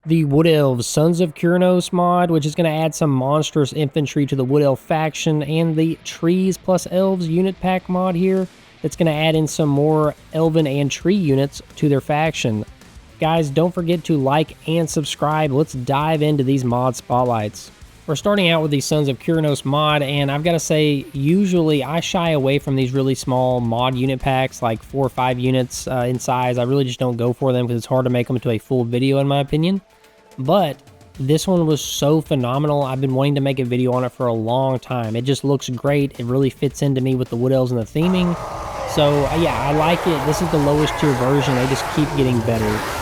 the Wood Elves Sons of Kurnous mod, which is going to add some monstrous infantry to the Wood Elf faction, and the Trees plus Elves unit pack mod here that's going to add in some more Elven and Tree units to their faction. Guys, don't forget to like and subscribe. Let's dive into these mod spotlights. We're starting out with the Sons of Kurnous mod, and I've got to say, usually I shy away from these really small mod unit packs, like 4 or 5 units in size. I really just don't go for them because it's hard to make them into a full video in my opinion. But this one was so phenomenal. I've been wanting to make a video on it for a long time. It just looks great. It really fits into me with the Wood Elves and the theming. So yeah, I like it. This is the lowest tier version. They just keep getting better.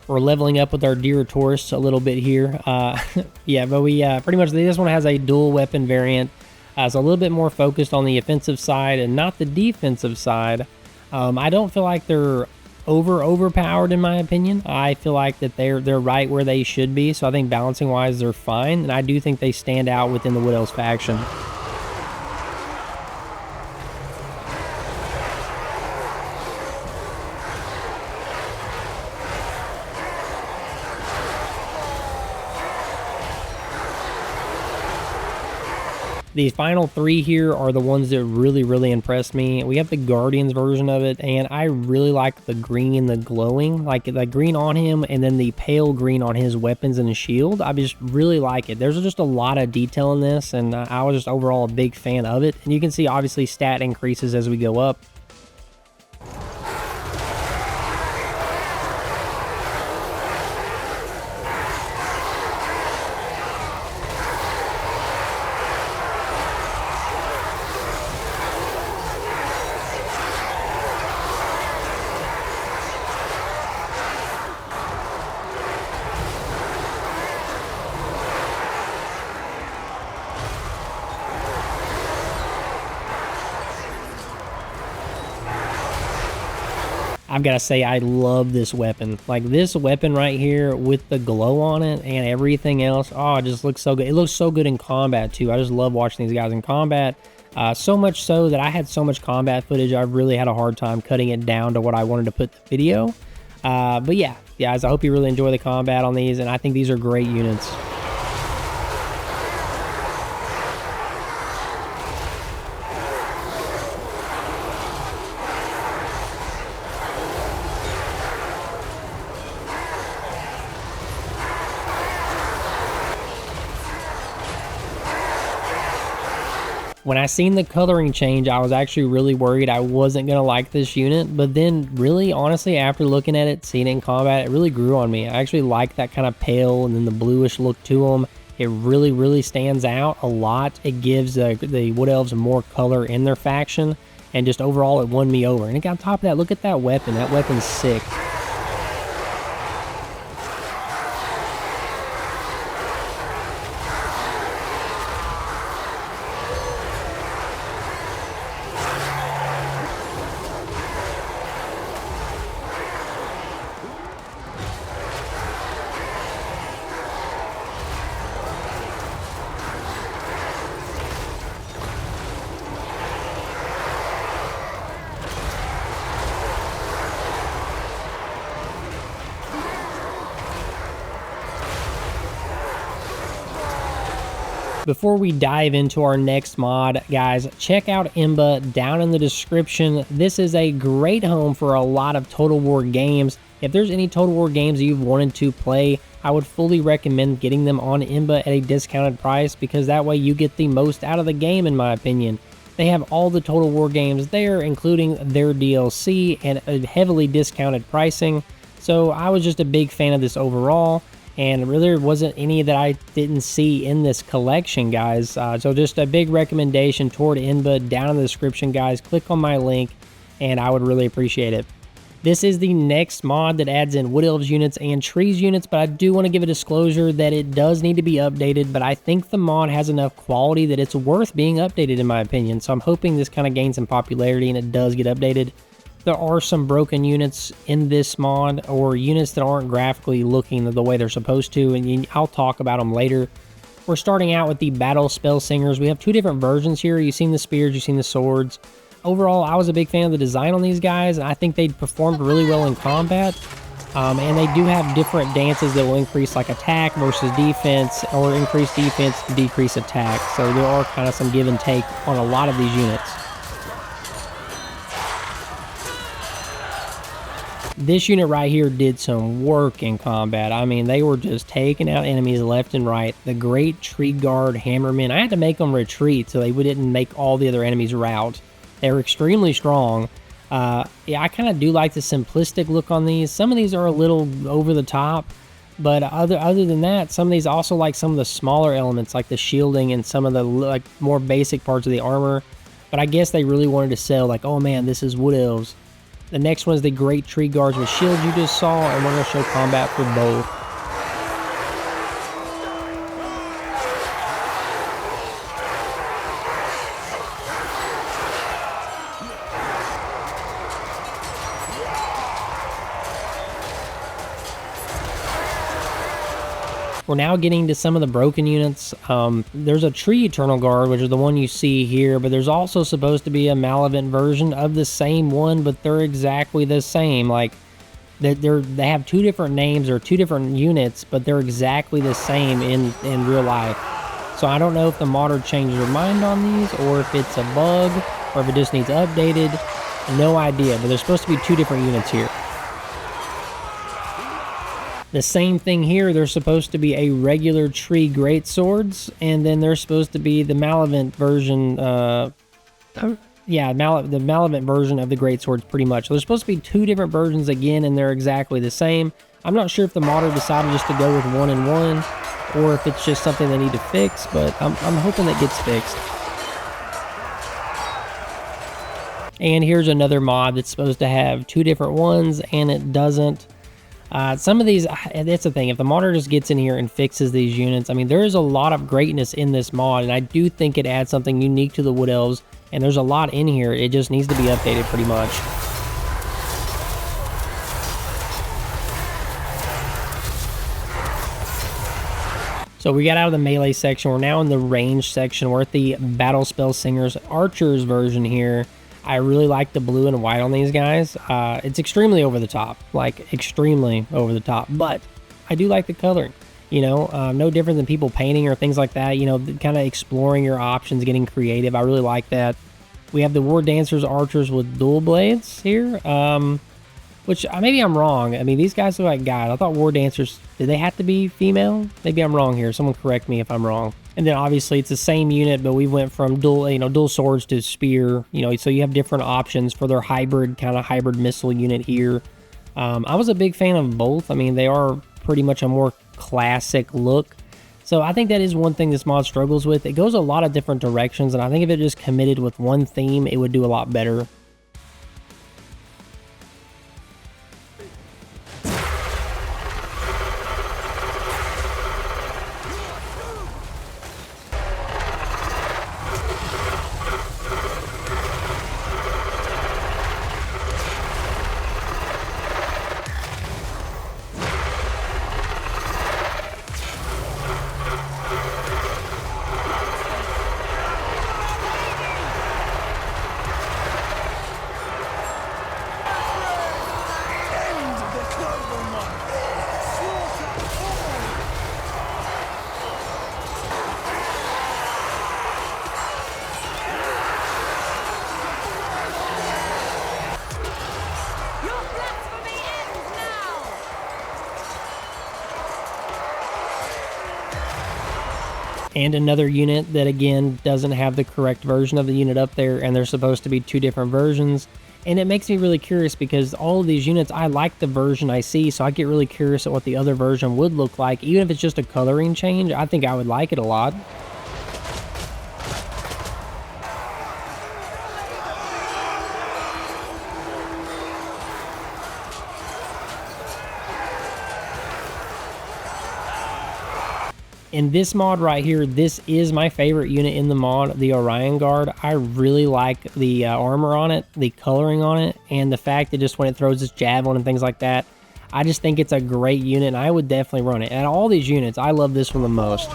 We're leveling up with our Taurus a little bit here. Yeah, but we pretty much, this one has a dual weapon variant. So a little bit more focused on the offensive side and not the defensive side. I don't feel like they're overpowered in my opinion. I feel like that they're right where they should be. So I think balancing wise, they're fine. And I do think they stand out within the Wood Elves faction. These final 3 here are the ones that really impressed me. We have the Guardians version of it, and I really like the green, the glowing, like the green on him, and then the pale green on his weapons and his shield. I just really like it. There's just a lot of detail in this, and I was just overall a big fan of it. And you can see obviously stat increases as we go up. I've got to say, I love this weapon. Like this weapon right here with the glow on it and everything else. Oh, it just looks so good. It looks so good in combat too. I just love watching these guys in combat. So much so that I had so much combat footage, I really had a hard time cutting it down to what I wanted to put in the video. But yeah, guys, I hope you really enjoy the combat on these, and I think these are great units. When I seen the coloring change, I was actually really worried I wasn't going to like this unit, but then really, honestly, after looking at it, seeing it in combat, it really grew on me. I actually like that kind of pale and then the bluish look to them. It really stands out a lot. It gives the Wood Elves more color in their faction, and just overall, it won me over. And on top of that, look at that weapon. That weapon's sick. Before we dive into our next mod, guys, check out Eneba down in the description. This is a great home for a lot of Total War games. If there's any Total War games you've wanted to play, I would fully recommend getting them on Eneba at a discounted price, because that way you get the most out of the game, in my opinion. They have all the Total War games there, including their DLC, and a heavily discounted pricing. So I was just a big fan of this overall. And really there wasn't any that I didn't see in this collection, guys. So just a big recommendation toward Eneba down in the description, guys. Click on my link, and I would really appreciate it. This is the next mod that adds in Wood Elves units and Trees units, but I do want to give a disclosure that it does need to be updated, but I think the mod has enough quality that it's worth being updated, in my opinion. So I'm hoping this kind of gains some popularity and it does get updated. there are some broken units in this mod, or units that aren't graphically looking the way they're supposed to, and I'll talk about them later. We're starting out with the Battle Spell Singers. We have two different versions here. You've seen the spears, you've seen the swords. Overall, I was a big fan of the design on these guys, and I think they performed really well in combat. And they do have different dances that will increase like attack versus defense, or increase defense to decrease attack. So there are kind of some give and take on a lot of these units. This unit right here did some work in combat. I mean, they were just taking out enemies left and right. The Great Tree Guard Hammermen, I had to make them retreat so they didn't make all the other enemies rout. They were extremely strong. Yeah, I kind of do like the simplistic look on these. Some of these are a little over the top, but other than that, some of these also like some of the smaller elements, like the shielding and some of the like more basic parts of the armor. But I guess they really wanted to sell like, oh man, this is Wood Elves. The next one is the Great Tree Guards with shields you just saw, and we're going to show combat for both. We're now getting to some of the broken units. There's a Tree Eternal Guard, which is the one you see here, but there's also supposed to be a Malavent version of the same one, but they're exactly the same. Like, they have two different names or two different units, but they're exactly the same in real life. So I don't know if the modder changed their mind on these, or if it's a bug, or if it just needs updated. No idea, but there's supposed to be two different units here. The same thing here, there's supposed to be a regular tree greatswords, and then there's supposed to be the Malavent version, the Malavent version of the greatswords, pretty much. So there's supposed to be two different versions again, and they're exactly the same. I'm not sure if the modder decided just to go with one and one, or if it's just something they need to fix, but I'm hoping that gets fixed. And here's another mod that's supposed to have two different ones, and it doesn't. Some of these, that's the thing, if the modder just gets in here and fixes these units, I mean, there is a lot of greatness in this mod, and I do think it adds something unique to the Wood Elves, and there's a lot in here. It just needs to be updated pretty much. So we got out of the melee section. We're now in the range section. We're at the Battle Spell Singers Archers version here. I really like the blue and white on these guys. It's extremely over the top, like extremely over the top, but I do like the coloring, you know, no different than people painting or things like that, you know, kind of exploring your options, getting creative. I really like that. We have the War Dancers Archers with dual blades here, which maybe I'm wrong. I mean, these guys look like guys. I thought War Dancers, did they have to be female? Maybe I'm wrong here. Someone correct me if I'm wrong. And then obviously it's the same unit, but we went from dual swords to spear, you know, so you have different options for their hybrid missile unit here. I was a big fan of both. I mean, they are pretty much a more classic look. So I think that is one thing this mod struggles with. It goes a lot of different directions, and I think if it just committed with one theme, it would do a lot better. And another unit that, again, doesn't have the correct version of the unit up there, and there's supposed to be two different versions. And it makes me really curious because all of these units, I like the version I see, so I get really curious at what the other version would look like. Even if it's just a coloring change, I think I would like it a lot. In this mod right here, this is my favorite unit in the mod, the Orion Guard. I really like the armor on it, the coloring on it, and the fact that just when it throws its javelin and things like that, I just think it's a great unit, and I would definitely run it. And all these units, I love this one the most.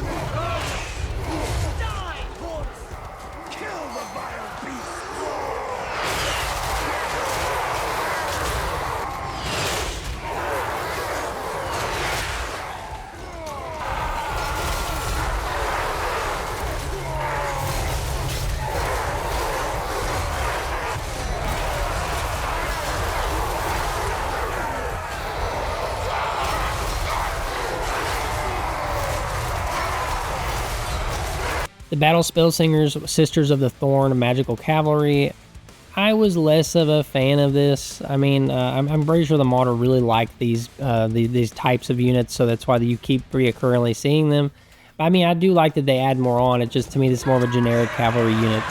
The Battle Spell Singers, Sisters of the Thorn, Magical Cavalry. I was less of a fan of this. I mean, I'm pretty sure the modder really liked these types of units, so that's why you keep reoccurringly seeing them. I mean, I do like that they add more on. It just, to me, this is more of a generic cavalry unit.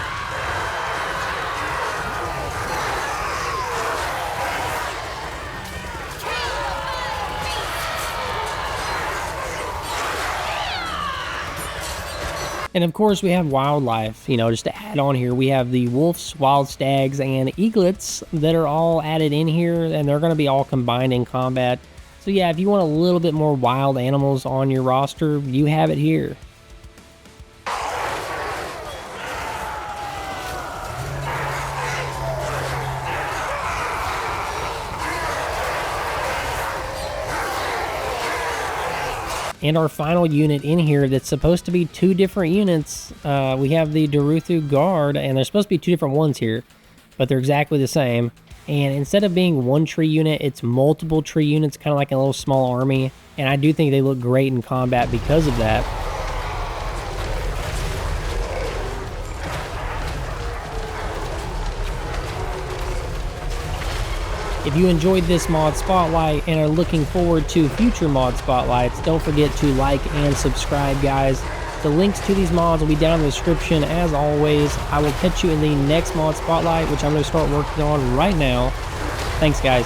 And of course we have wildlife, you know, just to add on here. We have the wolves, wild stags, and eaglets that are all added in here, and they're going to be all combined in combat. So yeah, if you want a little bit more wild animals on your roster, you have it here. And our final unit in here that's supposed to be two different units, we have the Duruthu Guard, and there's supposed to be two different ones here, but they're exactly the same. And instead of being one tree unit, it's multiple tree units, kind of like a little small army. And I do think they look great in combat because of that. If you enjoyed this mod spotlight and are looking forward to future mod spotlights, don't forget to like and subscribe, guys. The links to these mods will be down in the description as always. I will catch you in the next mod spotlight, which I'm going to start working on right now. Thanks, guys.